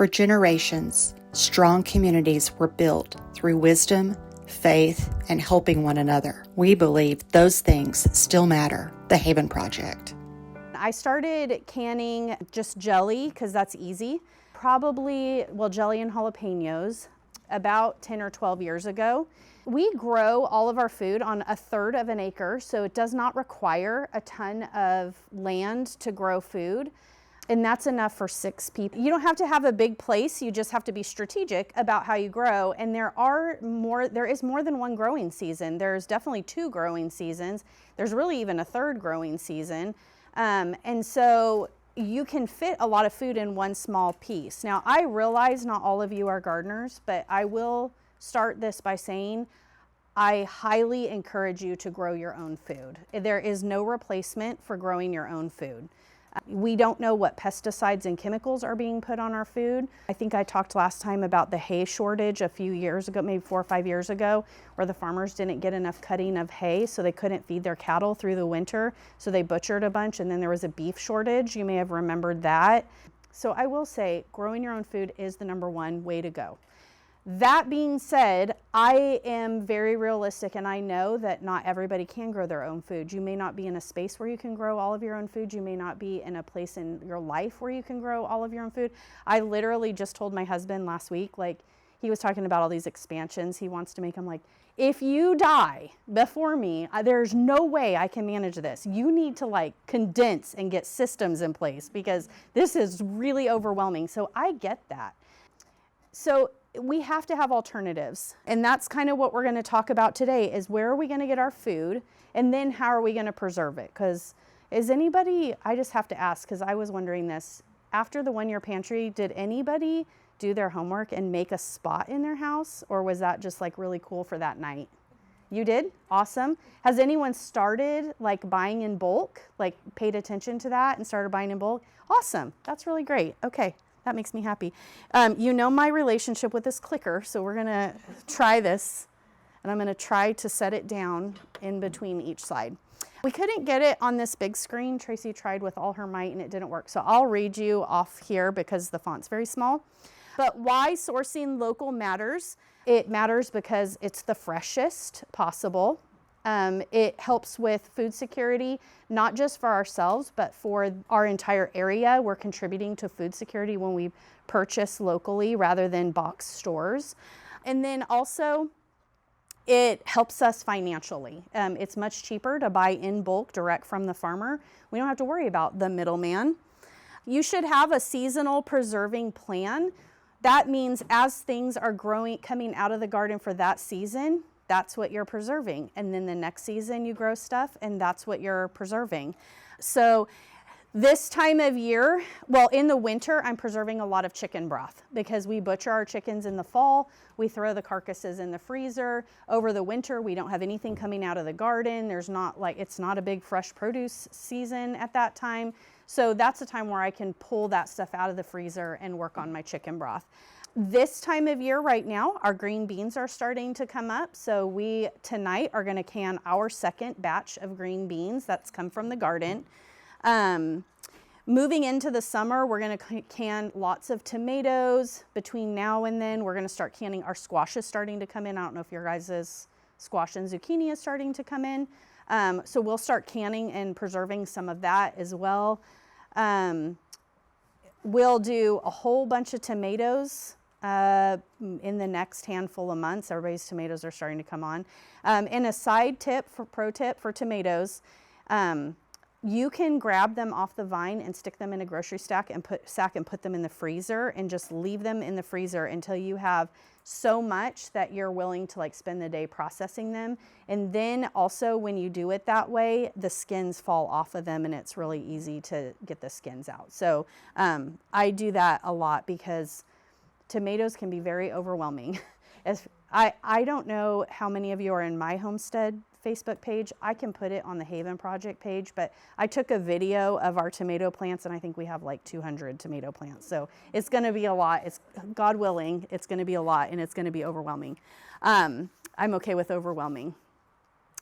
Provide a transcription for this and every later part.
For generations, strong communities were built through wisdom, faith, and helping one another. We believe those things still matter. The Haven Project. I started canning just jelly because that's easy. Jelly and jalapenos about 10 or 12 years ago. We grow all of our food on 1/3 of an acre, so it does not require a ton of land to grow food. And that's enough for 6 people. You don't have to have a big place, you just have to be strategic about how you grow. And there is more than one growing season. There's definitely 2 growing seasons. There's really even a 3rd growing season. And so you can fit a lot of food in one small piece. Now, I realize not all of you are gardeners, but I will start this by saying I highly encourage you to grow your own food. There is no replacement for growing your own food. We don't know what pesticides and chemicals are being put on our food. I think I talked last time about the hay shortage a few years ago, maybe 4 or 5 years ago, where the farmers didn't get enough cutting of hay, so they couldn't feed their cattle through the winter. So they butchered a bunch, and then there was a beef shortage. You may have remembered that. So I will say, growing your own food is the #1 way to go. That being said, I am very realistic, and I know that not everybody can grow their own food. You may not be in a space where you can grow all of your own food. You may not be in a place in your life where you can grow all of your own food. I literally just told my husband last week, he was talking about all these expansions he wants to make. I'm like, if you die before me, there's no way I can manage this. You need to condense and get systems in place because this is really overwhelming. So I get that. So we have to have alternatives. And that's kind of what we're going to talk about today is where are we going to get our food and then how are we going to preserve it? Because I just have to ask because I was wondering this, after the 1-year pantry, did anybody do their homework and make a spot in their house, or was that just really cool for that night? You did? Awesome. Has anyone started buying in bulk, paid attention to that and started buying in bulk? Awesome. That's really great. Okay. That makes me happy. You know my relationship with this clicker, so we're gonna try this, and I'm gonna try to set it down in between each slide. We couldn't get it on this big screen. Tracy tried with all her might and it didn't work, so I'll read you off here because the font's very small. But why sourcing local matters? It matters because it's the freshest possible. It helps with food security, not just for ourselves, but for our entire area. We're contributing to food security when we purchase locally rather than box stores. And then also, it helps us financially. It's much cheaper to buy in bulk direct from the farmer. We don't have to worry about the middleman. You should have a seasonal preserving plan. That means as things are coming out of the garden for that season, that's what you're preserving. And then the next season you grow stuff and that's what you're preserving. So this time of year, in the winter, I'm preserving a lot of chicken broth because we butcher our chickens in the fall. We throw the carcasses in the freezer. Over the winter, we don't have anything coming out of the garden. It's not a big fresh produce season at that time. So that's the time where I can pull that stuff out of the freezer and work on my chicken broth. This time of year right now, our green beans are starting to come up. So we tonight are going to can our 2nd batch of green beans that's come from the garden. Moving into the summer, we're going to can lots of tomatoes. Between now and then, we're going to start canning. Our squash is starting to come in. I don't know if your guys' squash and zucchini is starting to come in. So we'll start canning and preserving some of that as well. We'll do a whole bunch of tomatoes in the next handful of months. Everybody's tomatoes are starting to come on. And a pro tip for tomatoes, you can grab them off the vine and stick them in a grocery sack and put them in the freezer and just leave them in the freezer until you have so much that you're willing to spend the day processing them. And then also when you do it that way, the skins fall off of them and it's really easy to get the skins out. So I do that a lot because tomatoes can be very overwhelming. I don't know how many of you are in my homestead Facebook page. I can put it on the Haven Project page, but I took a video of our tomato plants and I think we have 200 tomato plants. So it's going to be a lot. It's God willing, it's going to be a lot and it's going to be overwhelming. I'm okay with overwhelming.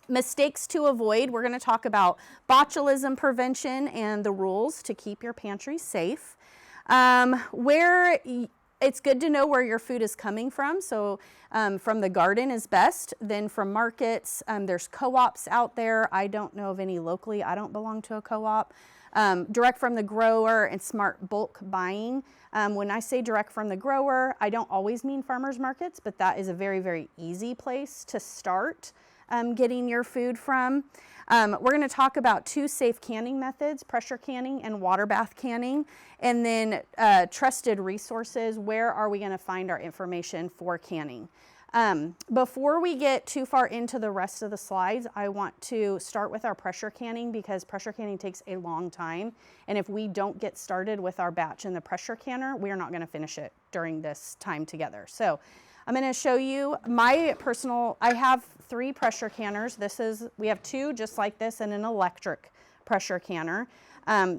Mistakes to avoid. We're going to talk about botulism prevention and the rules to keep your pantry safe. Where It's good to know where your food is coming from. So from the garden is best. Then from markets, there's co-ops out there. I don't know of any locally. I don't belong to a co-op. Direct from the grower and smart bulk buying. When I say direct from the grower, I don't always mean farmers markets, but that is a very, very easy place to start getting your food from. We're going to talk about 2 safe canning methods, pressure canning and water bath canning, and then trusted resources. Where are we going to find our information for canning? Before we get too far into the rest of the slides, I want to start with our pressure canning, because pressure canning takes a long time. And if we don't get started with our batch in the pressure canner, we are not going to finish it during this time together. So I'm going to show you my personal, I have 3 pressure canners. We have 2 just like this and an electric pressure canner.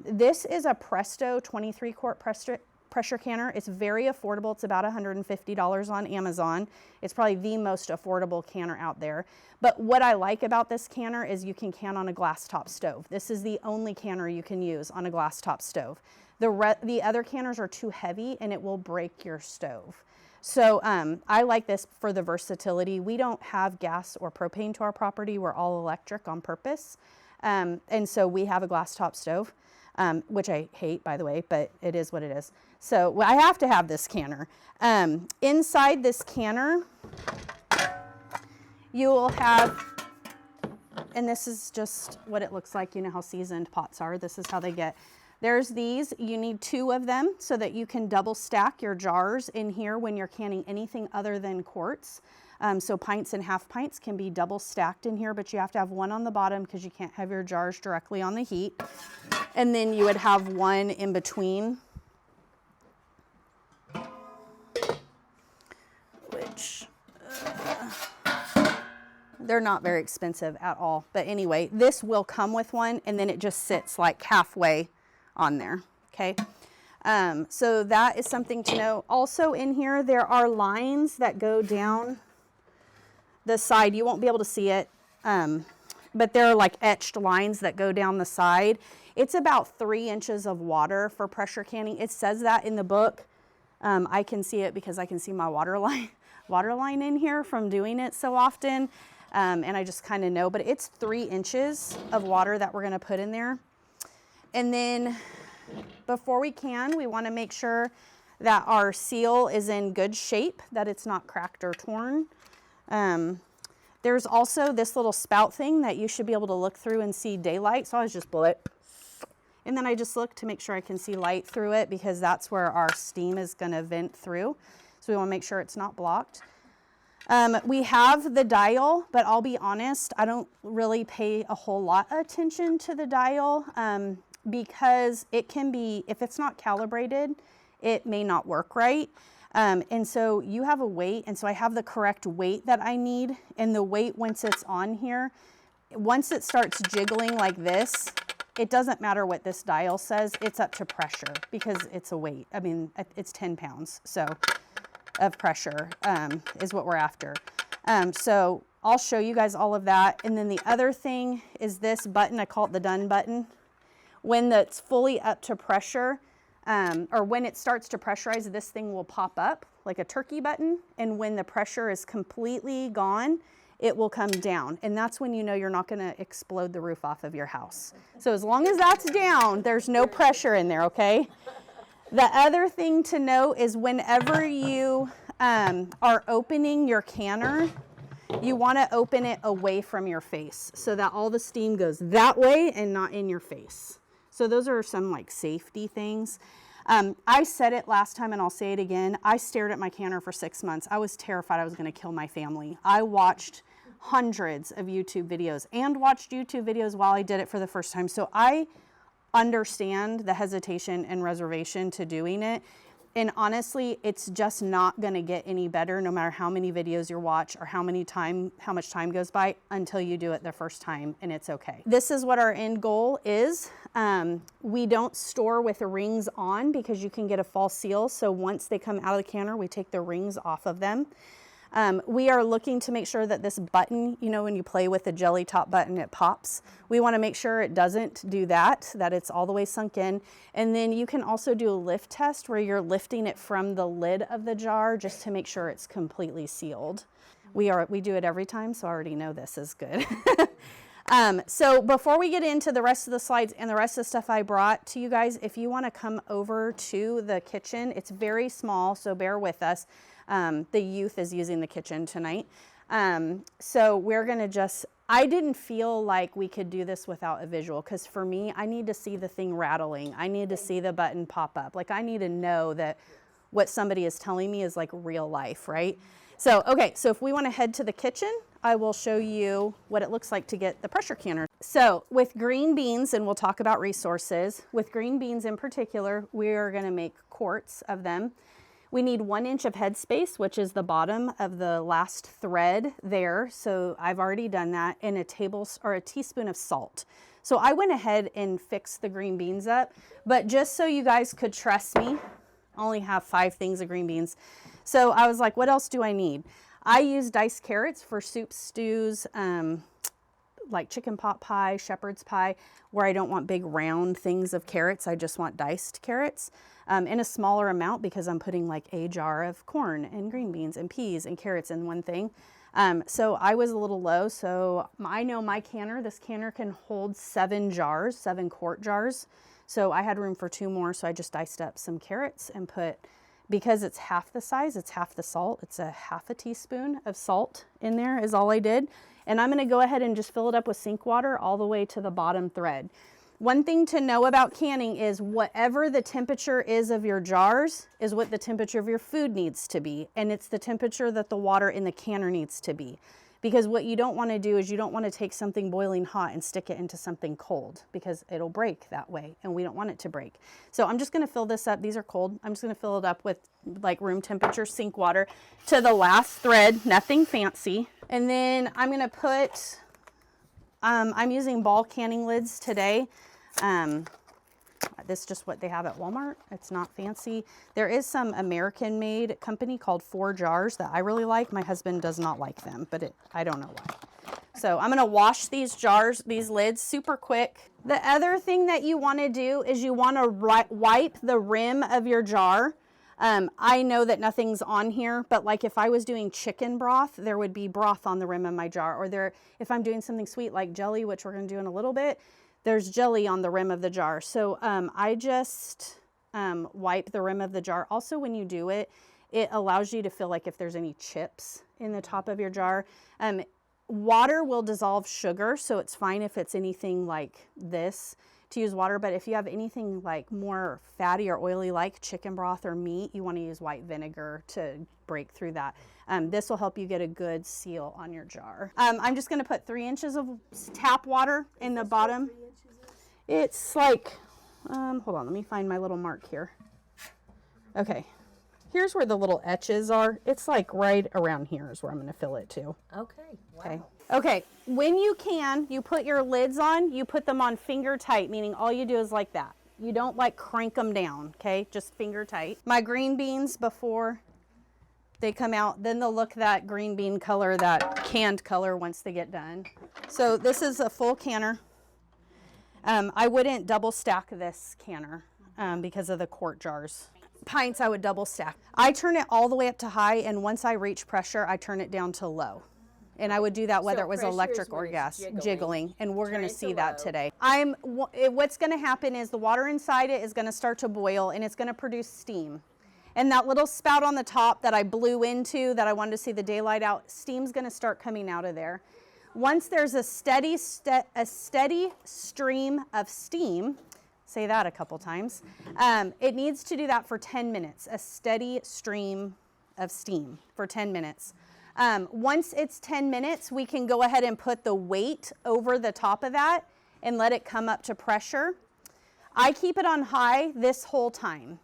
This is a Presto 23 quart pressure canner. It's very affordable. It's about $150 on Amazon. It's probably the most affordable canner out there. But what I like about this canner is you can can on a glass top stove. This is the only canner you can use on a glass top stove. The other canners are too heavy and it will break your stove. So I like this for the versatility. We don't have gas or propane to our property. We're all electric on purpose. And so we have a glass top stove, which I hate, by the way, but it is what it is. So I have to have this canner. Inside this canner, you will have, and this is just what it looks like. You know how seasoned pots are. This is how they get. There's these. You need 2 of them so that you can double stack your jars in here when you're canning anything other than quarts. So pints and half pints can be double stacked in here, but you have to have 1 on the bottom because you can't have your jars directly on the heat. And then you would have 1 in between, which they're not very expensive at all. But anyway, this will come with 1, and then it just sits like halfway on there. Okay. So that is something to know. Also in here, there are lines that go down the side. You won't be able to see it, but there are like etched lines that go down the side. It's about 3 inches of water for pressure canning. It says that in the book. I can see it because I can see my water line in here from doing it so often. And I just kind of know, but it's 3 inches of water that we're going to put in there. And then before we can, we want to make sure that our seal is in good shape, that it's not cracked or torn. There's also this little spout thing that you should be able to look through and see daylight. So I just blow it. And then I just look to make sure I can see light through it, because that's where our steam is going to vent through. So we want to make sure it's not blocked. We have the dial, but I'll be honest, I don't really pay a whole lot of attention to the dial. Because it can be, if it's not calibrated, it may not work right. And so you have a weight, and so I have the correct weight that I need. And the weight, once it's on here, once it starts jiggling like this, it doesn't matter what this dial says, it's up to pressure, because it's a weight. I mean, it's 10 pounds so of pressure is what we're after. So I'll show you guys all of that. And then the other thing is this button. I call it the done button. When that's fully up to pressure, or when it starts to pressurize, this thing will pop up like a turkey button. And when the pressure is completely gone, it will come down. And that's when you know you're not going to explode the roof off of your house. So as long as that's down, there's no pressure in there, okay? The other thing to know is whenever you are opening your canner, you want to open it away from your face so that all the steam goes that way and not in your face. So those are some like safety things. I said it last time and I'll say it again. I stared at my canner for 6 months. I was terrified I was going to kill my family. I watched hundreds of YouTube videos and watched YouTube videos while I did it for the first time. So I understand the hesitation and reservation to doing it. And honestly, it's just not going to get any better no matter how many videos you watch or how much time goes by until you do it the first time, and it's okay. This is what our end goal is. We don't store with the rings on because you can get a false seal. So once they come out of the canner, we take the rings off of them. We are looking to make sure that this button, you know, when you play with the jelly top button, it pops. We want to make sure it doesn't do that, that it's all the way sunk in. And then you can also do a lift test where you're lifting it from the lid of the jar just to make sure it's completely sealed. We do it every time, so I already know this is good. So before we get into the rest of the slides and the rest of the stuff I brought to you guys, if you want to come over to the kitchen, it's very small, so bear with us. The youth is using the kitchen tonight. So we're going to I didn't feel like we could do this without a visual, because for me, I need to see the thing rattling. I need to see the button pop up. Like, I need to know that what somebody is telling me is like real life, right? So, okay, so if we want to head to the kitchen, I will show you what it looks like to get the pressure canner. So with green beans, and we'll talk about resources, with green beans in particular, we are going to make quarts of them. We need 1 inch of headspace, which is the bottom of the last thread there. So I've already done that, and a teaspoon of salt. So I went ahead and fixed the green beans up, but just so you guys could trust me, I only have 5 things of green beans. So I was like, what else do I need? I use diced carrots for soups, stews, like chicken pot pie, shepherd's pie, where I don't want big round things of carrots. I just want diced carrots in a smaller amount, because I'm putting like a jar of corn and green beans and peas and carrots in one thing. So I was a little low. So I know my canner, this canner can hold 7 quart jars. So I had room for 2 more. So I just diced up some carrots and put, because it's half the size, it's half the salt. It's a half a teaspoon of salt in there is all I did. And I'm gonna go ahead and just fill it up with sink water all the way to the bottom thread. One thing to know about canning is whatever the temperature is of your jars is what the temperature of your food needs to be. And it's the temperature that the water in the canner needs to be. Because what you don't want to do is you don't want to take something boiling hot and stick it into something cold, because it'll break that way, and we don't want it to break. So I'm just going to fill this up. These are cold. I'm just going to fill it up with like room temperature sink water to the last thread, nothing fancy. And then I'm going to put, I'm using ball canning lids today. This is just what they have at Walmart. It's not fancy. There is some American-made company called 4 Jars that I really like. My husband does not like them, but I don't know why. So I'm gonna wash these jars, these lids, super quick. The other thing that you wanna do is you wanna wipe the rim of your jar. I know that nothing's on here, but like if I was doing chicken broth, there would be broth on the rim of my jar. Or if I'm doing something sweet like jelly, which we're gonna do in a little bit, there's jelly on the rim of the jar. So I just wipe the rim of the jar. Also, when you do it, it allows you to feel like if there's any chips in the top of your jar. Water will dissolve sugar, so it's fine if it's anything like this to use water. But if you have anything like more fatty or oily like chicken broth or meat, you want to use white vinegar to break through that. This will help you get a good seal on your jar. I'm just going to put 3 inches of tap water in the bottom. It's like, hold on, let me find my little mark here. Okay, here's where the little etches are. It's like right around here is where I'm going to fill it to. Okay, wow. Okay. Okay, when you can, you put your lids on, you put them on finger tight, meaning all you do is like that. You don't like crank them down, okay? Just finger tight. My green beans, before they come out, then they'll look that green bean color, that canned color once they get done. So this is a full canner. I wouldn't double stack this canner because of the quart jars. Pints I would double stack. I turn it all the way up to high, and once I reach pressure, I turn it down to low. And I would do that whether it was electric or gas, jiggling, and we're going to see that today. What's going to happen is the water inside it is going to start to boil, and it's going to produce steam. And that little spout on the top that I blew into, that I wanted to see the daylight out, steam's going to start coming out of there. Once there's a steady stream of steam, say that a couple times, it needs to do that for 10 minutes, a steady stream of steam for 10 minutes. Once it's 10 minutes, we can go ahead and put the weight over the top of that and let it come up to pressure. I keep it on high this whole time.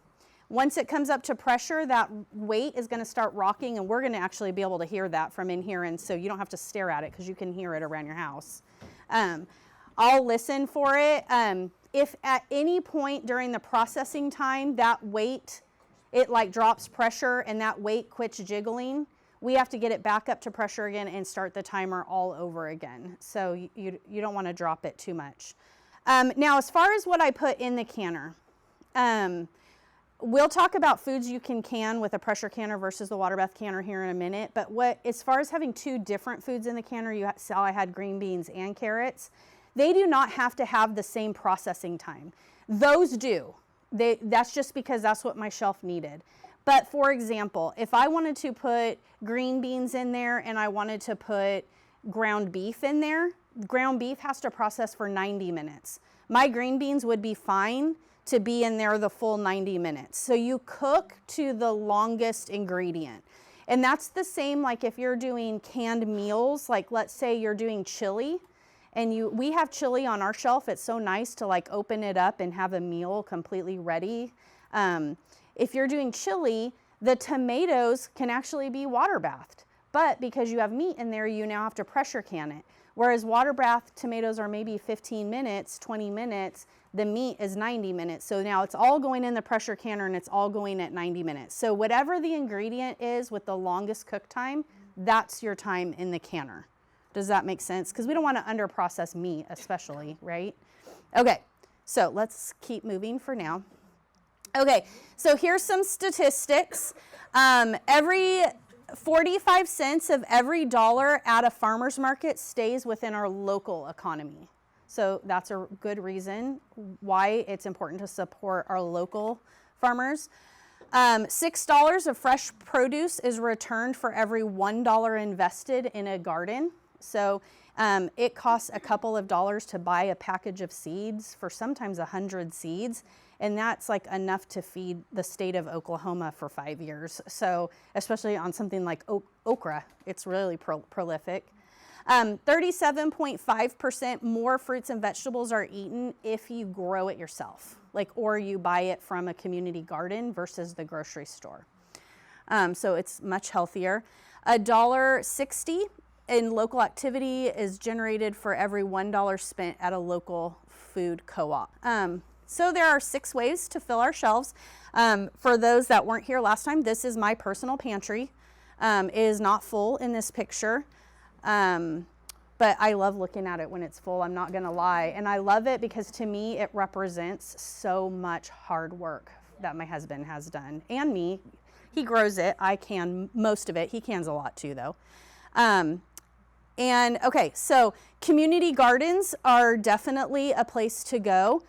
Once it comes up to pressure, that weight is going to start rocking, and we're going to actually be able to hear that from in here, and so you don't have to stare at it because you can hear it around your house. I'll listen for it. If at any point during the processing time that weight, it like drops pressure and that weight quits jiggling, we have to get it back up to pressure again and start the timer all over again. So you don't want to drop it too much. Now, as far as what I put in the canner, we'll talk about foods you can can with a pressure canner versus the water bath canner here in a minute. But as far as having two different foods in the canner, you saw I had green beans and carrots. They do not have to have the same processing time. Those do. That's just because that's what my shelf needed. But for example, if I wanted to put green beans in there and I wanted to put ground beef in there, ground beef has to process for 90 minutes. My green beans would be fine to be in there the full 90 minutes. So you cook to the longest ingredient. And that's the same like if you're doing canned meals, like let's say you're doing chili and we have chili on our shelf. It's so nice to like open it up and have a meal completely ready. If you're doing chili, the tomatoes can actually be water bathed, but because you have meat in there, you now have to pressure can it. Whereas water bath tomatoes are maybe 15 minutes, 20 minutes, the meat is 90 minutes. So now it's all going in the pressure canner and it's all going at 90 minutes. So whatever the ingredient is with the longest cook time, that's your time in the canner. Does that make sense? Because we don't want to under process meat especially, right? Okay, so let's keep moving for now. Okay, so here's some statistics. Every 45 cents of every dollar at a farmer's market stays within our local economy. So that's a good reason why it's important to support our local farmers. $6 of fresh produce is returned for every $1 invested in a garden. So it costs a couple of dollars to buy a package of seeds for sometimes 100 seeds. And that's like enough to feed the state of Oklahoma for 5 years. So especially on something like okra, it's really prolific. 37.5% more fruits and vegetables are eaten if you grow it yourself, or you buy it from a community garden versus the grocery store. So it's much healthier. $1.60 in local activity is generated for every $1 spent at a local food co-op. So there are 6 ways to fill our shelves. For those that weren't here last time, this is my personal pantry. It is not full in this picture, but I love looking at it when it's full, I'm not gonna lie. And I love it because to me, it represents so much hard work that my husband has done, and me. He grows it, I can most of it. He cans a lot too though. Okay, so community gardens are definitely a place to go.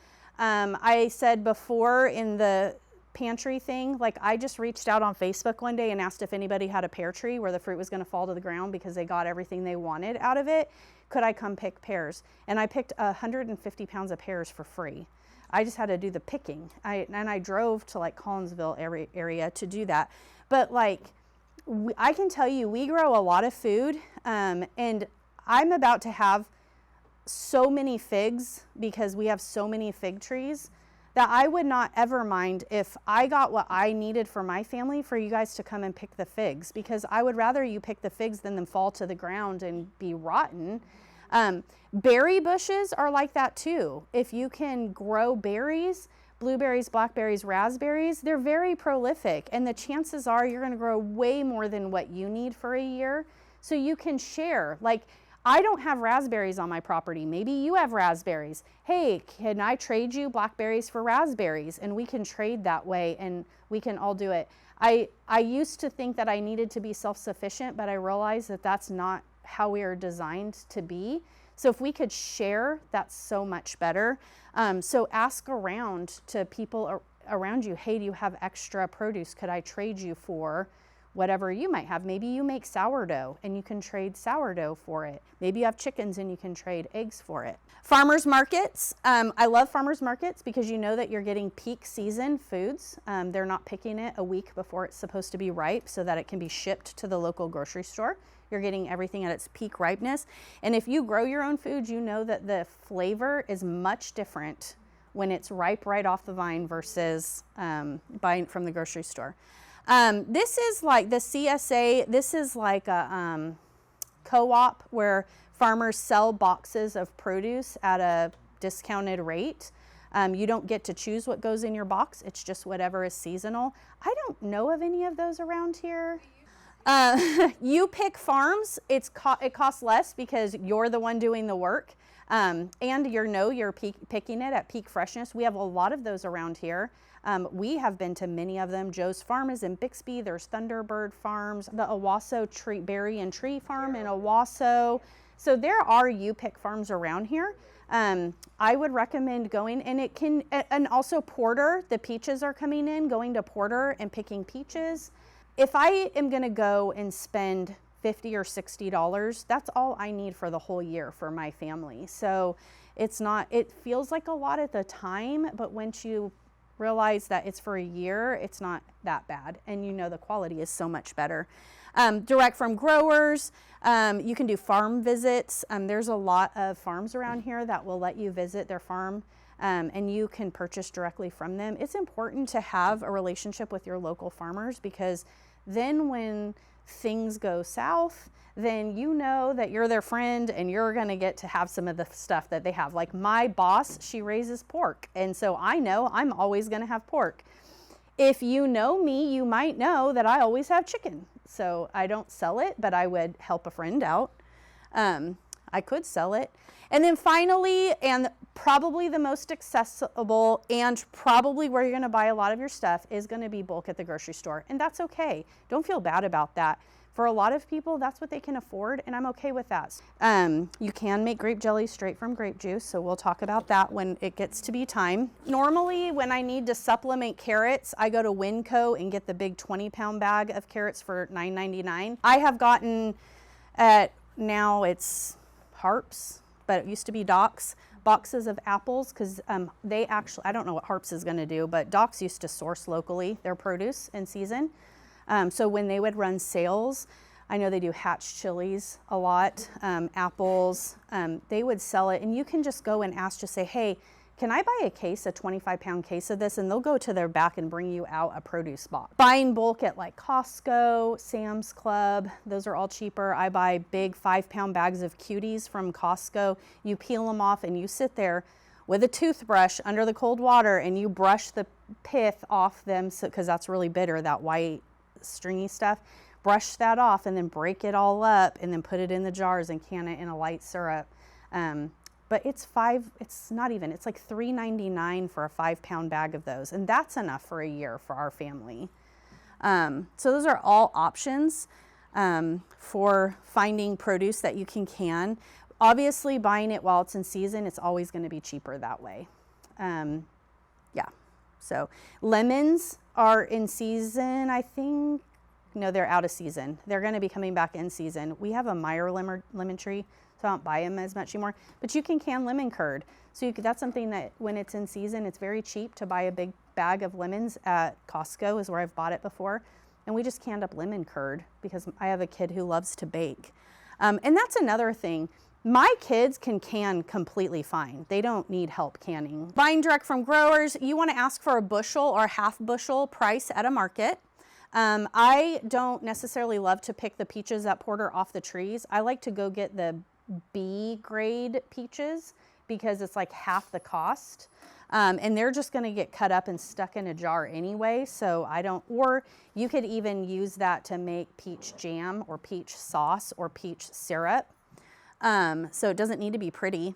I said before in the pantry thing, I just reached out on Facebook one day and asked if anybody had a pear tree where the fruit was going to fall to the ground because they got everything they wanted out of it. Could I come pick pears? And I picked 150 pounds of pears for free. I just had to do the picking. And I drove to Collinsville area to do that. But I can tell you, we grow a lot of food, and I'm about to have so many figs because we have so many fig trees that I would not ever mind if I got what I needed for my family for you guys to come and pick the figs, because I would rather you pick the figs than them fall to the ground and be rotten. Berry bushes are like that too. If you can grow berries, blueberries, blackberries, raspberries, they're very prolific, and the chances are you're going to grow way more than what you need for a year. So you can share. I don't have raspberries on my property. Maybe you have raspberries. Hey, can I trade you blackberries for raspberries? And we can trade that way, and we can all do it. I used to think that I needed to be self-sufficient, but I realized that that's not how we are designed to be. So if we could share, that's so much better. So ask around to people around you, hey, do you have extra produce? Could I trade you for whatever you might have? Maybe you make sourdough and you can trade sourdough for it. Maybe you have chickens and you can trade eggs for it. Farmers markets. I love farmers markets because you know that you're getting peak season foods. They're not picking it a week before it's supposed to be ripe so that it can be shipped to the local grocery store. You're getting everything at its peak ripeness. And if you grow your own food, you know that the flavor is much different when it's ripe right off the vine versus buying from the grocery store. This is like the CSA, this is like a co-op where farmers sell boxes of produce at a discounted rate. You don't get to choose what goes in your box. It's just whatever is seasonal. I don't know of any of those around here. You pick farms, it costs less because you're the one doing the work. And you're picking it at peak freshness. We have a lot of those around here. We have been to many of them. Joe's Farm is in Bixby. There's Thunderbird Farms, the Owasso Berry and Tree Farm in Owasso. So there are you pick farms around here. I would recommend going, and also Porter, the peaches are coming in, going to Porter and picking peaches. If I am going to go and spend $50 or $60, that's all I need for the whole year for my family. So it feels like a lot at the time, but once you realize that it's for a year, it's not that bad. And the quality is so much better. Direct from growers, you can do farm visits. There's a lot of farms around here that will let you visit their farm, and you can purchase directly from them. It's important to have a relationship with your local farmers, because then when things go south, then you know that you're their friend and you're going to get to have some of the stuff that they have. Like my boss, she raises pork, and so I know I'm always going to have pork. If you know me, you might know that I always have chicken. So I don't sell it, but I would help a friend out. I could sell it. And then finally, and probably the most accessible and probably where you're going to buy a lot of your stuff, is going to be bulk at the grocery store. And that's okay. Don't feel bad about that. For a lot of people, that's what they can afford, and I'm okay with that. You can make grape jelly straight from grape juice, so we'll talk about that when it gets to be time. Normally, when I need to supplement carrots, I go to Winco and get the big 20-pound bag of carrots for $9.99. I have gotten, now it's Harps, but it used to be Doc's, boxes of apples, because they actually, I don't know what Harps is going to do, but Doc's used to source locally their produce in season. So when they would run sales, I know they do hatch chilies a lot, apples, they would sell it, and you can just go and ask, just say, hey, can I buy a 25-pound case of this? And they'll go to their back and bring you out a produce box. Buying bulk at like Costco, Sam's Club, those are all cheaper. I buy big 5-pound bags of cuties from Costco. You peel them off and you sit there with a toothbrush under the cold water and you brush the pith off them, because that's really bitter, that white stringy stuff. Brush that off and then break it all up and then put it in the jars and can it in a light syrup. But it's like $3.99 for a 5-pound bag of those, and that's enough for a year for our family. So those are all options for finding produce that you can. Obviously, buying it while it's in season, it's always going to be cheaper that way. So lemons are in season, I think. No, they're out of season. They're going to be coming back in season. We have a Meyer lemon tree, so I don't buy them as much anymore. But you can can lemon curd. So that's something that when it's in season, it's very cheap to buy a big bag of lemons at Costco, is where I've bought it before. And we just canned up lemon curd because I have a kid who loves to bake. And that's another thing. My kids can completely fine. They don't need help canning. Buying direct from growers, you want to ask for a bushel or half bushel price at a market. I don't necessarily love to pick the peaches at Porter off the trees. I like to go get the B grade peaches because it's like half the cost. And they're just going to get cut up and stuck in a jar anyway. So or you could even use that to make peach jam or peach sauce or peach syrup. So it doesn't need to be pretty.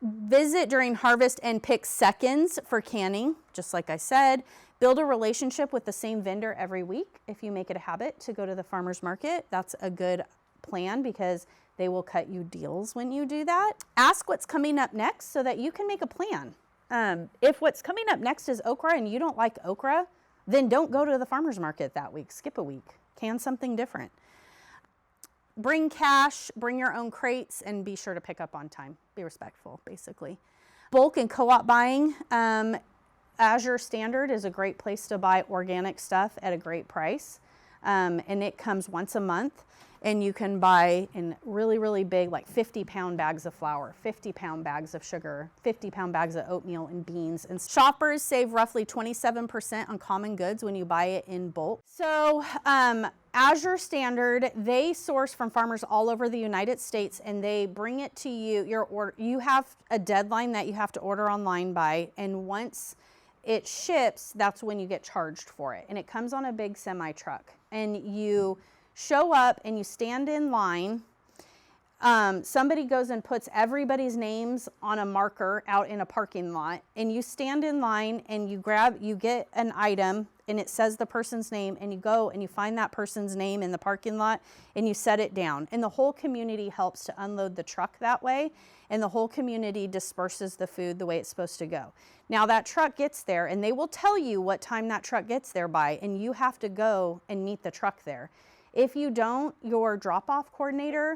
Visit during harvest and pick seconds for canning, just like I said. Build a relationship with the same vendor every week. If you make it a habit to go to the farmer's market, that's a good plan because they will cut you deals when you do that. Ask what's coming up next so that you can make a plan. If what's coming up next is okra and you don't like okra, then don't go to the farmer's market that week. Skip a week. Can something different. Bring cash, bring your own crates, and be sure to pick up on time. Be respectful, basically. Bulk and co-op buying. Azure Standard is a great place to buy organic stuff at a great price. And it comes once a month. And you can buy in really, really big, like 50-pound bags of flour, 50-pound bags of sugar, 50-pound bags of oatmeal and beans. And shoppers save roughly 27% on common goods when you buy it in bulk. So Azure Standard, they source from farmers all over the United States, and they bring it to you. You have a deadline that you have to order online by, and once it ships, that's when you get charged for it. And it comes on a big semi truck, and you show up and you stand in line. Somebody goes and puts everybody's names on a marker out in a parking lot, and you stand in line and you get an item and it says the person's name, and you go and you find that person's name in the parking lot and you set it down. And the whole community helps to unload the truck that way, and the whole community disperses the food the way it's supposed to go. Now that truck gets there and they will tell you what time that truck gets there by, and you have to go and meet the truck there. If you don't, your drop-off coordinator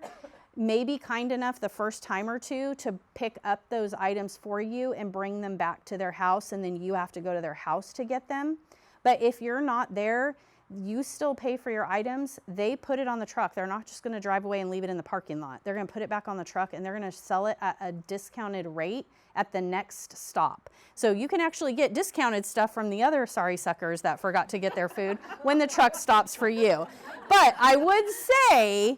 may be kind enough the first time or two to pick up those items for you and bring them back to their house, and then you have to go to their house to get them. But if you're not there, you still pay for your items. They put it on the truck. They're not just going to drive away and leave it in the parking lot. They're going to put it back on the truck, and they're going to sell it at a discounted rate at the next stop. So you can actually get discounted stuff from the other sorry suckers that forgot to get their food when the truck stops for you. But I would say,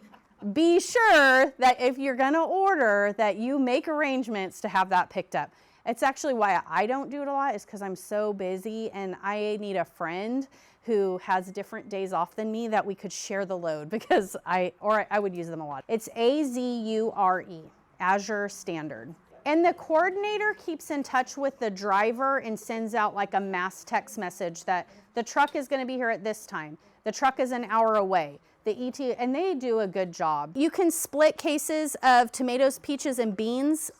be sure that if you're going to order, that you make arrangements to have that picked up. It's actually why I don't do it a lot, is because I'm so busy and I need a friend who has different days off than me that we could share the load, because I would use them a lot. It's AZURE, Azure Standard. And the coordinator keeps in touch with the driver and sends out like a mass text message that the truck is going to be here at this time. The truck is an hour away. The ET, and they do a good job. You can split cases of tomatoes, peaches, and beans.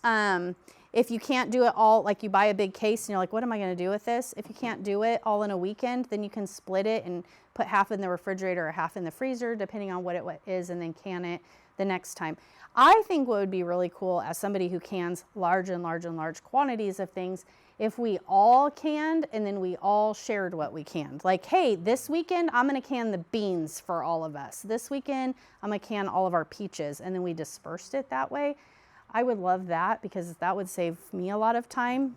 If you can't do it all, like you buy a big case and you're like, what am I going to do with this? If you can't do it all in a weekend, then you can split it and put half in the refrigerator or half in the freezer, depending on what it is, and then can it the next time. I think what would be really cool, as somebody who cans large quantities of things, if we all canned and then we all shared what we canned. Like, hey, this weekend I'm gonna can the beans for all of us. This weekend I'm gonna can all of our peaches, and then we dispersed it that way. I would love that, because that would save me a lot of time.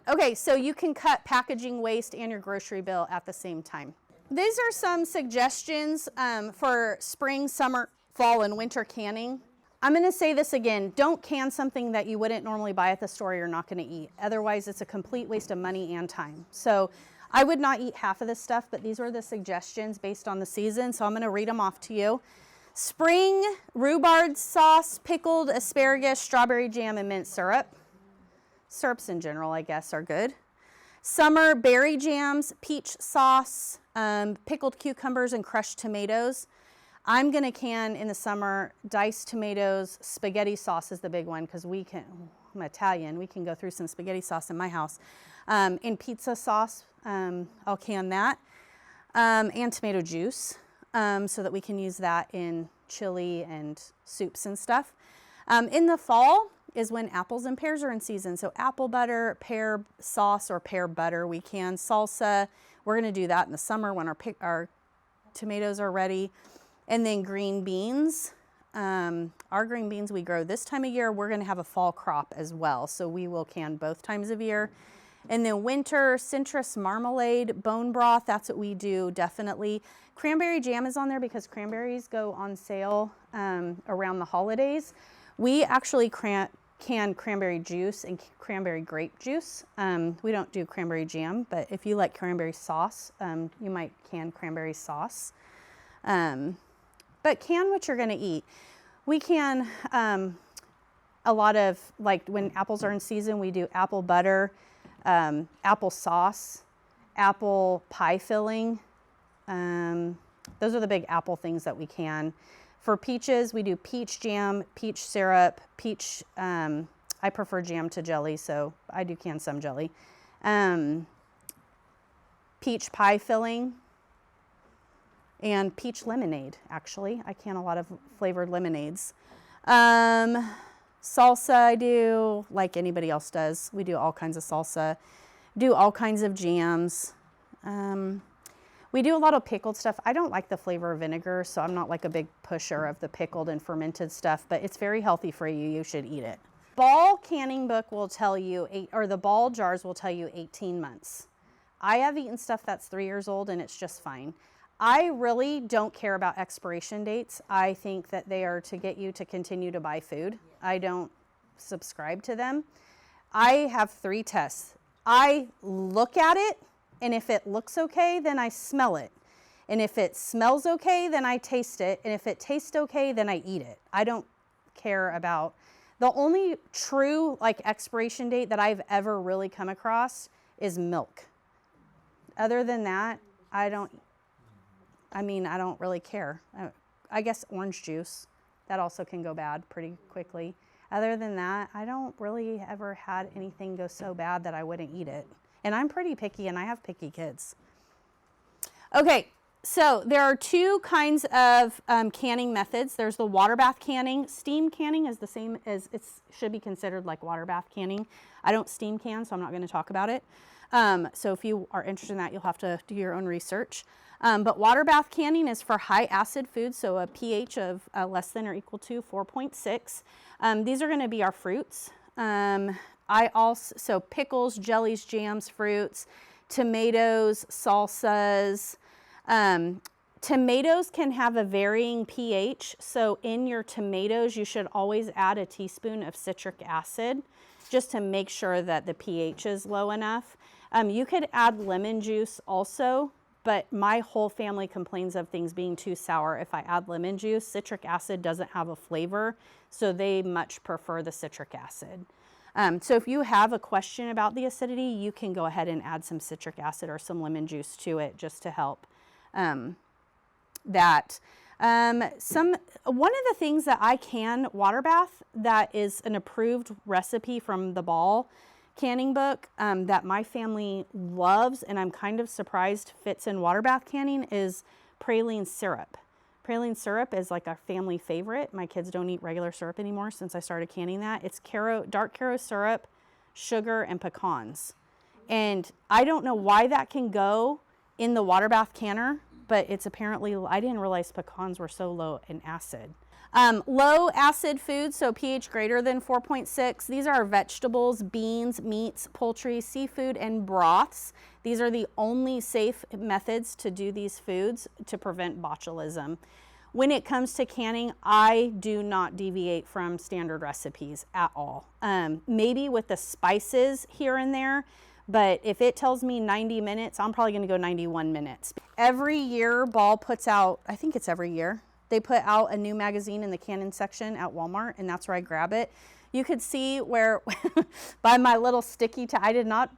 Okay, so you can cut packaging waste and your grocery bill at the same time. These are some suggestions for spring, summer, fall, and winter canning. I'm going to say this again, don't can something that you wouldn't normally buy at the store you're not going to eat. Otherwise, it's a complete waste of money and time. So I would not eat half of this stuff, but these were the suggestions based on the season, so I'm going to read them off to you. Spring, rhubarb sauce, pickled asparagus, strawberry jam, and mint syrup. Syrups in general, I guess, are good. Summer, berry jams, peach sauce, pickled cucumbers, and crushed tomatoes. I'm going to can in the summer diced tomatoes. Spaghetti sauce is the big one, because I'm Italian, we can go through some spaghetti sauce in my house. In pizza sauce, I'll can that. And tomato juice, so that we can use that in chili and soups and stuff. In the fall is when apples and pears are in season. So apple butter, pear sauce, or pear butter, we can. Salsa, we're going to do that in the summer when our tomatoes are ready. And then green beans. Our green beans we grow this time of year. We're going to have a fall crop as well, so we will can both times of year. And then winter, citrus marmalade, bone broth, that's what we do, definitely. Cranberry jam is on there because cranberries go on sale around the holidays. We actually can cranberry juice and cranberry grape juice. We don't do cranberry jam, but if you like cranberry sauce, you might can cranberry sauce. But can what you're going to eat. We can a lot of, like when apples are in season, we do apple butter, apple sauce, apple pie filling. Those are the big apple things that we can. For peaches, we do peach jam, peach syrup, peach, I prefer jam to jelly, so I do can some jelly. Peach pie filling. And peach lemonade, actually. I can a lot of flavored lemonades. Salsa I do, like anybody else does. We do all kinds of salsa. Do all kinds of jams. We do a lot of pickled stuff. I don't like the flavor of vinegar, so I'm not like a big pusher of the pickled and fermented stuff, but it's very healthy for you. You should eat it. Ball canning book will tell you, the ball jars will tell you 18 months. I have eaten stuff that's 3 years old and it's just fine. I really don't care about expiration dates. I think that they are to get you to continue to buy food. I don't subscribe to them. I have 3 tests. I look at it, and if it looks okay, then I smell it. And if it smells okay, then I taste it. And if it tastes okay, then I eat it. I don't care about, the only true like expiration date that I've ever really come across is milk. Other than that, I don't really care. I guess orange juice, that also can go bad pretty quickly. Other than that, I don't really ever had anything go so bad that I wouldn't eat it. And I'm pretty picky, and I have picky kids. Okay, so there are two kinds of canning methods. There's the water bath canning. Steam canning is the same as, it should be considered like water bath canning. I don't steam can, so I'm not going to talk about it. So if you are interested in that, you'll have to do your own research. But water bath canning is for high acid foods, so a pH of less than or equal to 4.6. These are going to be our fruits. So pickles, jellies, jams, fruits, tomatoes, salsas. Tomatoes can have a varying pH, so in your tomatoes you should always add a teaspoon of citric acid just to make sure that the pH is low enough. You could add lemon juice also, but my whole family complains of things being too sour if I add lemon juice. Citric acid doesn't have a flavor, so they much prefer the citric acid. So if you have a question about the acidity, you can go ahead and add some citric acid or some lemon juice to it just to help that. One of the things that I can water bath that is an approved recipe from the Ball canning book that my family loves, and I'm kind of surprised fits in water bath canning, is praline syrup. Praline syrup is like a family favorite. My kids don't eat regular syrup anymore since I started canning that. It's dark Caro syrup, sugar, and pecans. And I don't know why that can go in the water bath canner, but it's apparently, I didn't realize pecans were so low in acid. Low acid foods, so pH greater than 4.6. These are vegetables, beans, meats, poultry, seafood, and broths. These are the only safe methods to do these foods to prevent botulism. When it comes to canning, I do not deviate from standard recipes at all. Maybe with the spices here and there, but if it tells me 90 minutes, I'm probably gonna go 91 minutes. Every year, Ball puts out, I think it's every year, they put out a new magazine in the canning section at Walmart, and that's where I grab it. You could see where, by my little sticky tab, I did not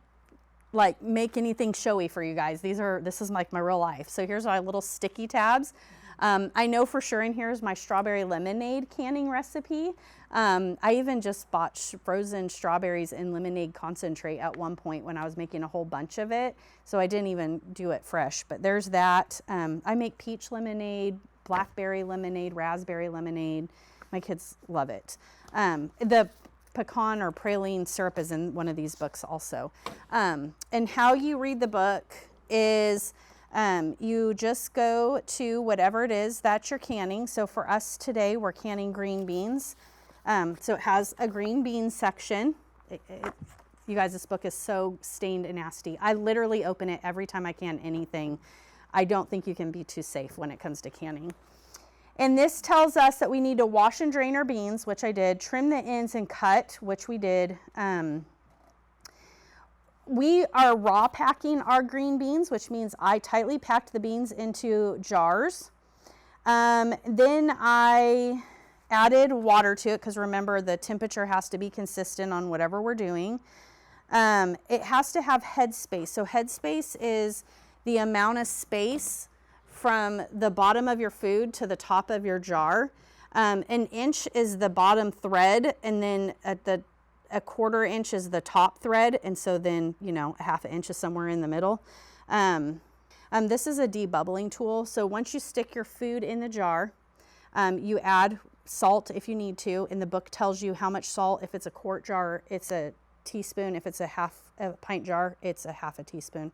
like make anything showy for you guys. This is like my real life. So here's my little sticky tabs. I know for sure in here is my strawberry lemonade canning recipe. I even just bought frozen strawberries and lemonade concentrate at one point when I was making a whole bunch of it. So I didn't even do it fresh, but there's that. I make peach lemonade, blackberry lemonade, raspberry lemonade. My kids love it. The pecan or praline syrup is in one of these books also. And how you read the book is you just go to whatever it is that you're canning. So for us today, we're canning green beans. So it has a green bean section. You guys, this book is so stained and nasty. I literally open it every time I can anything. I don't think you can be too safe when it comes to canning. And this tells us that we need to wash and drain our beans, which I did, trim the ends and cut, which we did. We are raw packing our green beans, which means I tightly packed the beans into jars. Then I added water to it because remember the temperature has to be consistent on whatever we're doing. It has to have headspace. So headspace is the amount of space from the bottom of your food to the top of your jar. An inch is the bottom thread, and then a quarter inch is the top thread, and so then a half an inch is somewhere in the middle. This is a debubbling tool. So once you stick your food in the jar, you add salt if you need to, and the book tells you how much salt. If it's a quart jar, it's a teaspoon. If it's a pint jar, it's a half a teaspoon.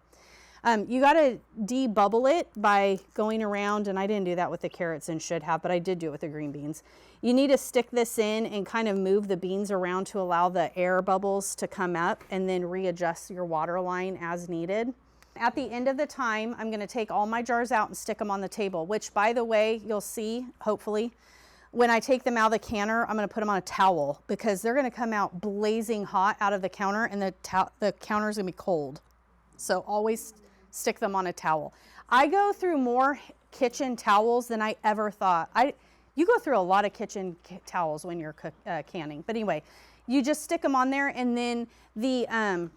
You got to debubble it by going around, and I didn't do that with the carrots and should have, but I did do it with the green beans. You need to stick this in and kind of move the beans around to allow the air bubbles to come up, and then readjust your water line as needed. At the end of the time, I'm going to take all my jars out and stick them on the table, which, by the way, you'll see, hopefully, when I take them out of the canner, I'm going to put them on a towel because they're going to come out blazing hot out of the counter, and the counter is going to be cold. So always stick them on a towel. I go through more kitchen towels than I ever thought. You go through a lot of kitchen towels when you're canning. But anyway, you just stick them on there, and then the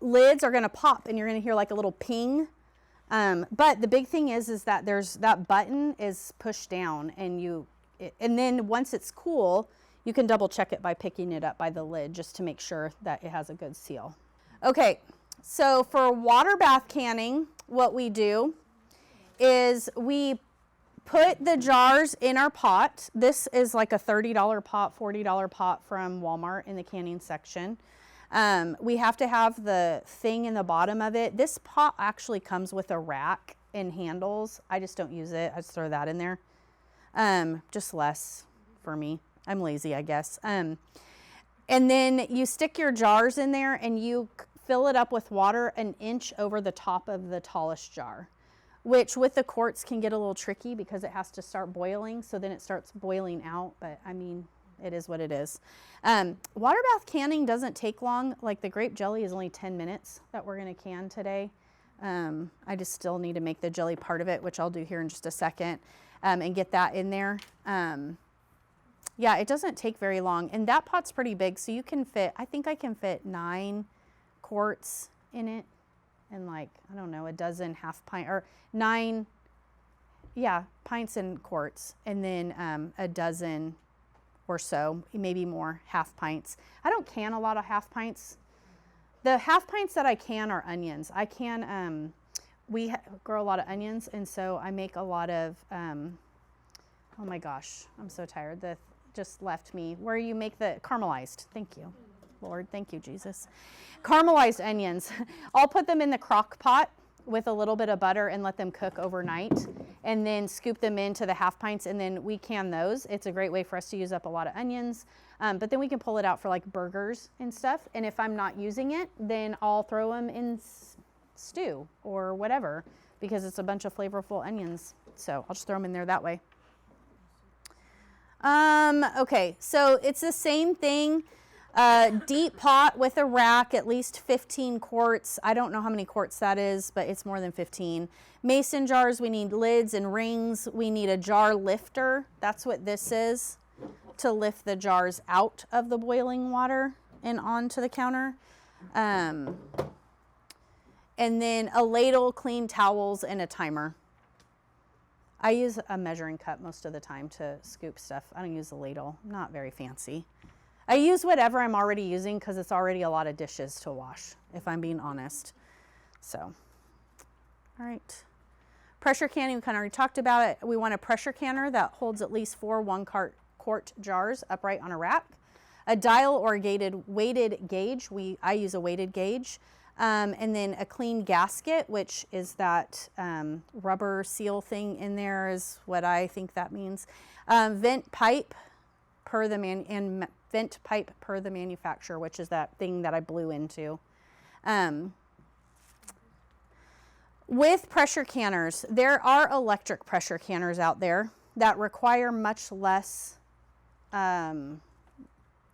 lids are going to pop, and you're going to hear like a little ping. But the big thing is that that button is pushed down, and then once it's cool, you can double check it by picking it up by the lid just to make sure that it has a good seal. Okay, so for water bath canning, what we do is we put the jars in our pot. This is like a $30 pot, $40 pot from Walmart in the canning section. We have to have the thing in the bottom of it. This pot actually comes with a rack and handles. I just don't use it. I just throw that in there. Just less for me. I'm lazy, I guess. And then you stick your jars in there and you fill it up with water an inch over the top of the tallest jar, which with the quartz can get a little tricky because it has to start boiling. So then it starts boiling out, but I mean, it is what it is. Water bath canning doesn't take long. Like the grape jelly is only 10 minutes that we're going to can today. I just still need to make the jelly part of it, which I'll do here in just a second, and get that in there. Yeah, it doesn't take very long. And that pot's pretty big, so you can fit, I think I can fit 9 quarts in it, and like, I don't know, a dozen half pint, or 9, yeah, pints and quarts, and then a dozen or so, maybe more half pints. I don't can a lot of half pints. The half pints that I can are onions. I can, we grow a lot of onions, and so I make a lot of, oh my gosh, I'm so tired. Just left me, where you make the caramelized. Thank you, Lord. Thank you, Jesus. Caramelized onions. I'll put them in the crock pot with a little bit of butter and let them cook overnight, and then scoop them into the half pints, and then we can those. It's a great way for us to use up a lot of onions, but then we can pull it out for like burgers and stuff. And if I'm not using it, then I'll throw them in stew or whatever, because it's a bunch of flavorful onions. So I'll just throw them in there that way. Okay, so it's the same thing. Deep pot with a rack, at least 15 quarts. I don't know how many quarts that is, but it's more than 15. Mason jars, we need lids and rings. We need a jar lifter. That's what this is, to lift the jars out of the boiling water and onto the counter. And then a ladle, clean towels, and a timer. I use a measuring cup most of the time to scoop stuff. I don't use a ladle. I'm not very fancy. I use whatever I'm already using because it's already a lot of dishes to wash, if I'm being honest. So, all right. Pressure canning, we kind of already talked about it. We want a pressure canner that holds at least 4 1-quart jars upright on a rack. A dial or weighted gauge. I use a weighted gauge. And then a clean gasket, which is that rubber seal thing in there, is what I think that means. Vent pipe per the manufacturer, which is that thing that I blew into. With pressure canners, there are electric pressure canners out there that require much less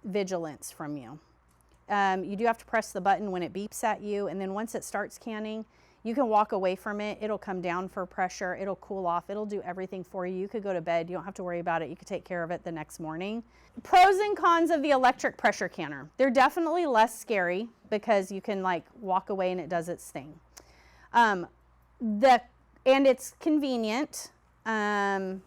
vigilance from you. You do have to press the button when it beeps at you, and then once it starts canning, you can walk away from it. It'll come down for pressure. It'll cool off. It'll do everything for you. You could go to bed. You don't have to worry about it. You could take care of it the next morning. Pros and cons of the electric pressure canner. They're definitely less scary because you can like walk away and it does its thing. And it's convenient. And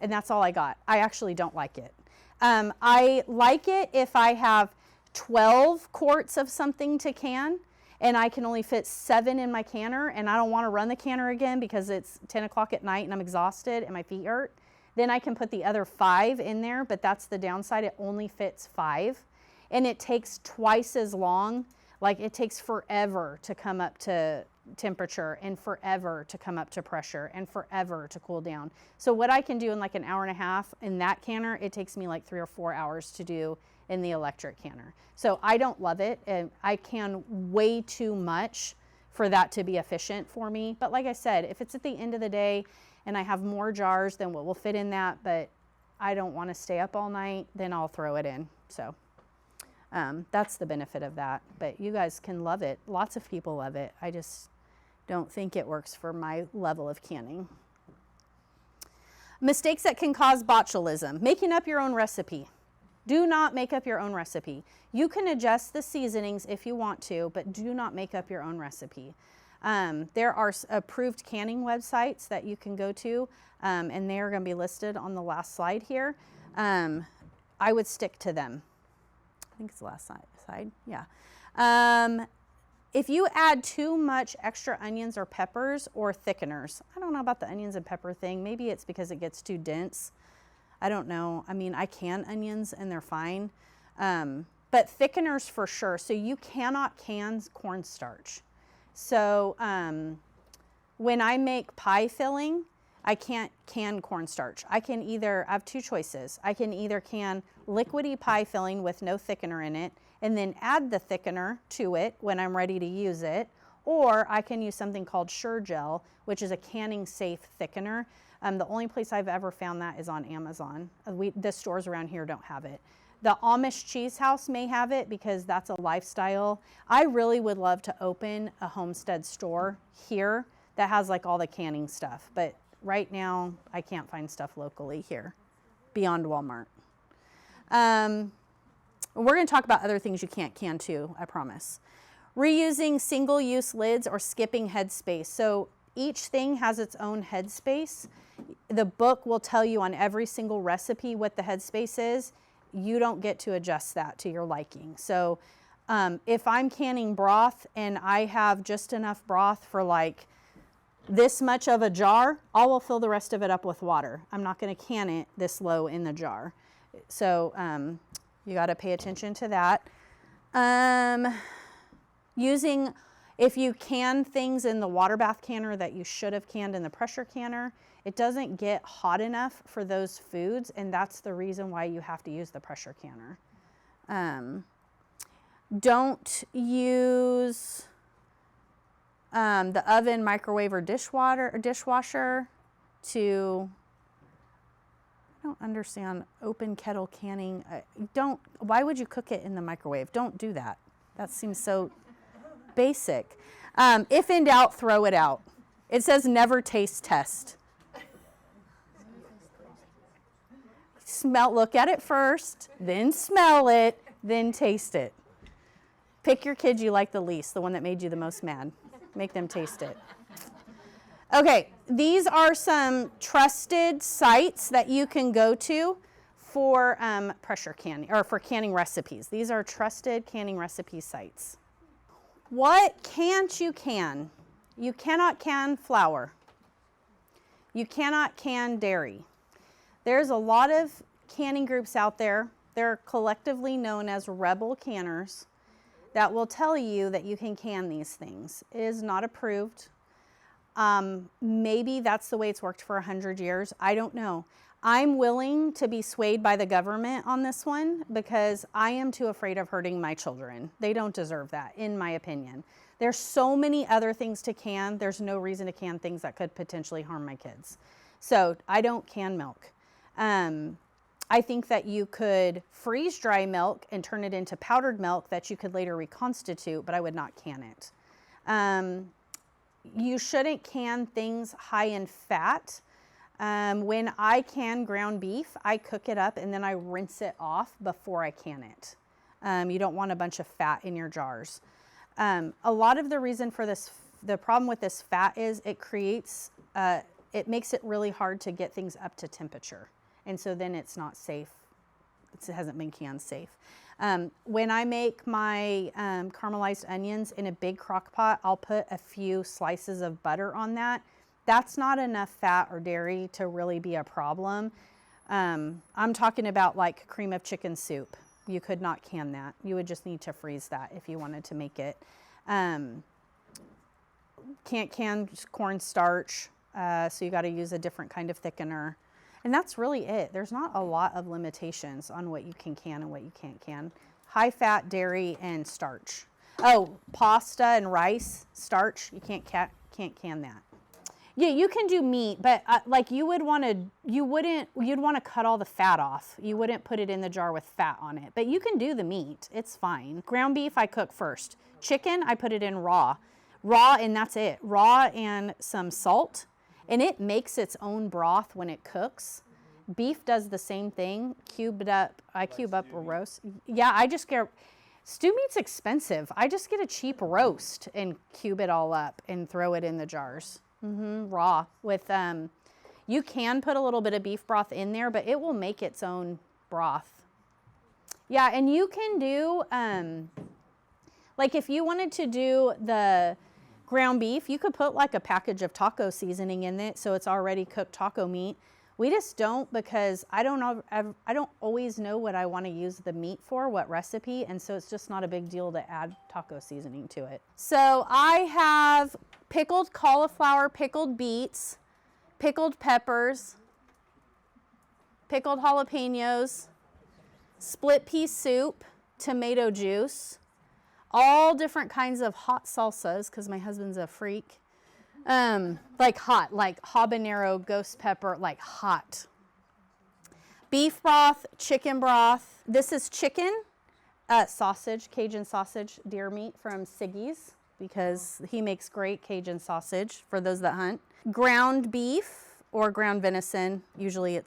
that's all I got. I actually don't like it. I like it if I have 12 quarts of something to can and I can only fit 7 in my canner and I don't want to run the canner again because it's 10 o'clock at night and I'm exhausted and my feet hurt. Then I can put the other 5 in there, but that's the downside. It only fits 5 and it takes twice as long. Like it takes forever to come up to temperature and forever to come up to pressure and forever to cool down. So what I can do in like an hour and a half in that canner, it takes me like 3 or 4 hours to do in the electric canner. So I don't love it, and I can way too much for that to be efficient for me. But like I said, if it's at the end of the day and I have more jars than what will fit in that, but I don't want to stay up all night, then I'll throw it in. So that's the benefit of that. But you guys can love it. Lots of people love it. I just Don't think it works for my level of canning. Mistakes that can cause botulism. Making up your own recipe. Do not make up your own recipe. You can adjust the seasonings if you want to, but do not make up your own recipe. There are approved canning websites that you can go to, and they are going to be listed on the last slide here. I would stick to them. I think it's the last slide. Yeah. If you add too much extra onions or peppers or thickeners, I don't know about the onions and pepper thing. Maybe it's because it gets too dense. I don't know. I mean, I can onions and they're fine. But thickeners for sure. So you cannot can cornstarch. So when I make pie filling, I can't can cornstarch. I have two choices. I can either can liquidy pie filling with no thickener in it and then add the thickener to it when I'm ready to use it, or I can use something called Sure Gel, which is a canning safe thickener. The only place I've ever found that is on Amazon. The stores around here don't have it. The Amish Cheese House may have it because that's a lifestyle. I really would love to open a homestead store here that has like all the canning stuff, but right now I can't find stuff locally here beyond Walmart. We're going to talk about other things you can't can too, I promise. Reusing single-use lids or skipping headspace. So each thing has its own headspace. The book will tell you on every single recipe what the headspace is. You don't get to adjust that to your liking. So if I'm canning broth and I have just enough broth for like this much of a jar, I will fill the rest of it up with water. I'm not going to can it this low in the jar. So you got to pay attention to that. If you can things in the water bath canner that you should have canned in the pressure canner, it doesn't get hot enough for those foods, and that's the reason why you have to use the pressure canner. Don't use the oven, microwave, or dishwasher to, I don't understand open kettle canning. Why would you cook it in the microwave? Don't do that. That seems so basic. If in doubt, throw it out. It says never taste test. Look at it first, then smell it, then taste it. Pick your kid you like the least, the one that made you the most mad. Make them taste it. Okay, these are some trusted sites that you can go to for pressure canning, or for canning recipes. These are trusted canning recipe sites. What can't you can? You cannot can flour. You cannot can dairy. There's a lot of canning groups out there. They're collectively known as rebel canners that will tell you that you can can these things. It is not approved. Maybe that's the way it's worked for 100 years. I don't know. I'm willing to be swayed by the government on this one because I am too afraid of hurting my children. They don't deserve that, in my opinion. There's so many other things to can. There's no reason to can things that could potentially harm my kids. So I don't can milk. I think that you could freeze dry milk and turn it into powdered milk that you could later reconstitute, but I would not can it. You shouldn't can things high in fat. When I can ground beef, I cook it up and then I rinse it off before I can it. You don't want a bunch of fat in your jars. A lot of the reason for this, the problem with this fat is it makes it really hard to get things up to temperature. And so then it's not safe. It hasn't been canned safe. When I make my caramelized onions in a big crock pot, I'll put a few slices of butter on that. That's not enough fat or dairy to really be a problem. I'm talking about like cream of chicken soup. You could not can that. You would just need to freeze that if you wanted to make it. Can't can cornstarch, so you got to use a different kind of thickener. And that's really it. There's not a lot of limitations on what you can and what you can't can. High fat, dairy, and starch. Oh, pasta and rice, starch, you can't can that. Yeah, you can do meat, but like you'd want to cut all the fat off. You wouldn't put it in the jar with fat on it, but you can do the meat. It's fine. Ground beef, I cook first. Chicken, I put it in raw. Raw, and that's it. Raw and some salt, and it makes its own broth when it cooks. Beef does the same thing, cubed up. I cube up a roast. Yeah, I just get, stew meat's expensive. I just get a cheap roast and cube it all up and throw it in the jars. Raw with, you can put a little bit of beef broth in there, but it will make its own broth. Yeah, and you can do, like if you wanted to do the ground beef, you could put like a package of taco seasoning in it, so it's already cooked taco meat. We just don't, because I don't always know what I want to use the meat for, what recipe, and so it's just not a big deal to add taco seasoning to it. So I have pickled cauliflower, pickled beets, pickled peppers, pickled jalapenos, split pea soup, tomato juice, all different kinds of hot salsas, because my husband's a freak. Like hot, like habanero, ghost pepper, like hot. Beef broth, chicken broth. This is chicken, sausage, Cajun sausage, deer meat from Siggy's, because he makes great Cajun sausage for those that hunt. Ground beef or ground venison. Usually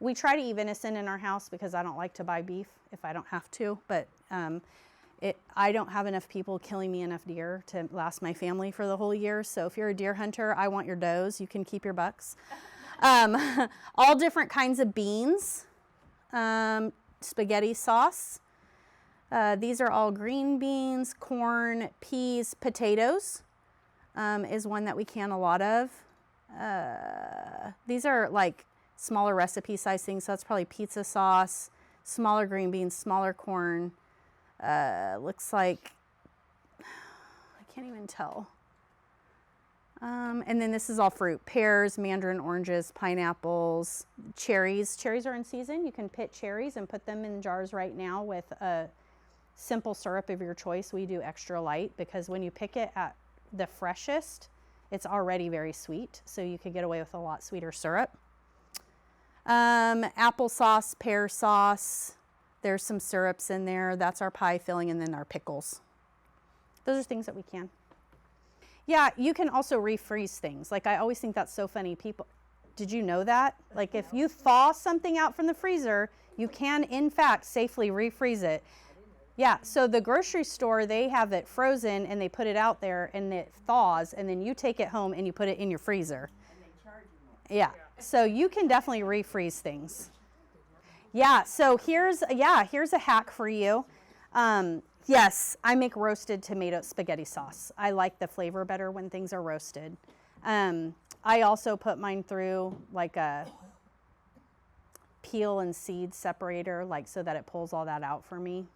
we try to eat venison in our house because I don't like to buy beef if I don't have to, but I don't have enough people killing me enough deer to last my family for the whole year. So if you're a deer hunter, I want your does. You can keep your bucks. All different kinds of beans, spaghetti sauce. These are all green beans, corn, peas, potatoes is one that we can a lot of. These are like smaller recipe size things. So that's probably pizza sauce, smaller green beans, smaller corn. Looks like, I can't even tell. And then this is all fruit: pears, mandarin oranges, pineapples, cherries. Cherries are in season. You can pit cherries and put them in jars right now with a simple syrup of your choice. We do extra light because when you pick it at the freshest, it's already very sweet. So you could get away with a lot sweeter syrup. Applesauce, pear sauce. There's some syrups in there. That's our pie filling, and then our pickles. Those are things that we can. Yeah, you can also refreeze things. Like I always think that's so funny. People, did you know that? Like if you thaw something out from the freezer, you can in fact safely refreeze it. Yeah, so the grocery store, they have it frozen and they put it out there and it thaws, and then you take it home and you put it in your freezer. And they charge you more. Yeah, so you can definitely refreeze things. Yeah, so here's a hack for you. Yes, I make roasted tomato spaghetti sauce. I like the flavor better when things are roasted. I also put mine through like a peel and seed separator, like so that it pulls all that out for me.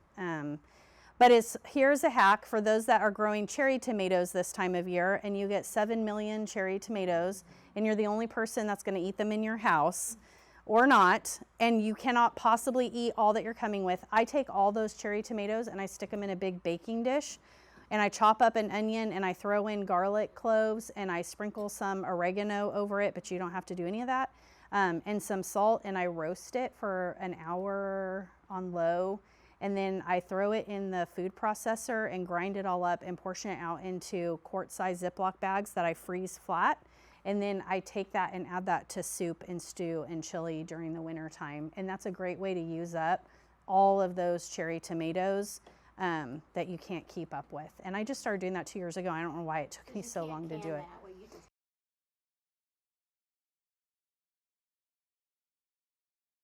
But here's a hack for those that are growing cherry tomatoes this time of year, and you get 7 million cherry tomatoes, and you're the only person that's going to eat them in your house. Or not, and you cannot possibly eat all that you're coming with. I take all those cherry tomatoes and I stick them in a big baking dish, and I chop up an onion and I throw in garlic cloves and I sprinkle some oregano over it, but you don't have to do any of that, and some salt, and I roast it for an hour on low, and then I throw it in the food processor and grind it all up and portion it out into quart-size Ziploc bags that I freeze flat. And then I take that and add that to soup and stew and chili during the winter time. And that's a great way to use up all of those cherry tomatoes that you can't keep up with. And I just started doing that 2 years ago. I don't know why it took me so long to do it.